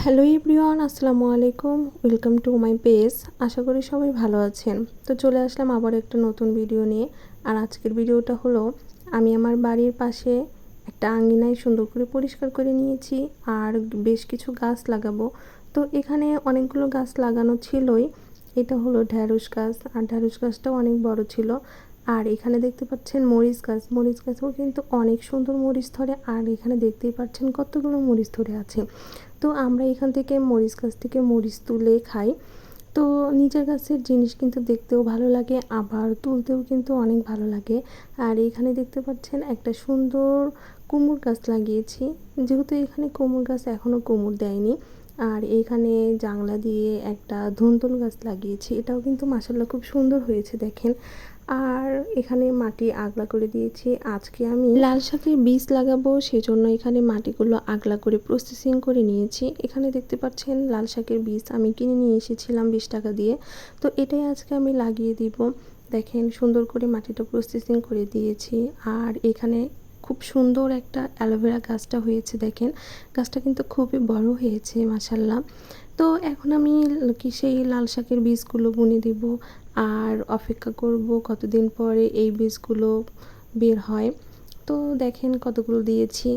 Hello everyone, আসসালামু আলাইকুম। Welcome to my page. আশা করি সবাই ভালো আছেন। তো চলে আসলাম আবার একটা নতুন ভিডিও নিয়ে। আর আজকের ভিডিওটা হলো আমি আমার বাড়ির পাশে একটা আঙ্গিনায় সুন্দর করে পরিষ্কার করে নিয়েছি আর বেশ কিছু গাছ লাগাবো। তো এখানে অনেকগুলো গাছ লাগানো ছিলই। এটা হলো ঢ্যাঁড়স গাছ, আর ঢ্যাঁড়স গাছটাও অনেক বড় ছিল। আর এখানে দেখতে পাচ্ছেন মরিচ গাছ, মরিচ গাছেও কিন্তু অনেক সুন্দর মরিচ ধরে। আর এখানে দেখতেই পাচ্ছেন কতগুলো মরিচ ধরে আছে। তো আমরা এখান থেকে মরিচ গাছ থেকে মরিচ তুলে খাই। তো নিজের গাছের জিনিস কিন্তু দেখতেও ভালো লাগে, আবার তুলতেও কিন্তু অনেক ভালো লাগে। আর এখানে দেখতে পাচ্ছেন একটা সুন্দর কুমড় গাছ লাগিয়েছি, যেহেতু এখানে কুমড় গাছ এখনও কুমড় দেয়নি। আর এখানে জাংলা দিয়ে একটা ধুন্দুল গাছ লাগিয়েছি, এটাও কিন্তু মাশাআল্লাহ খুব সুন্দর হয়েছে দেখেন। আর এখানে মাটি আগলা করে দিয়েছি। আজকে আমি লাল শাকের বীজ লাগাবো, সেজন্য এখানে মাটিগুলো আগলা করে প্রসেসিং করে নিয়েছি। এখানে দেখতে পাচ্ছেন লাল শাকের বীজ আমি কিনে নিয়ে এসেছিলাম 20 টাকা দিয়ে। তো এটাই আজকে আমি লাগিয়ে দিব। দেখেন সুন্দর করে মাটিটা প্রসেসিং করে দিয়েছি। আর এখানে খুব সুন্দর একটা অ্যালোভেরা গাছটা হয়েছে দেখেন, গাছটা কিন্তু খুবই বড় হয়েছে মাশাআল্লাহ। তো এখন আমি সেই লাল শাকের বীজগুলো বুনে দিব আর অপেক্ষা করব কতদিন পরে এই বীজগুলো বের হয়। তো দেখেন কতগুলো দিয়েছি।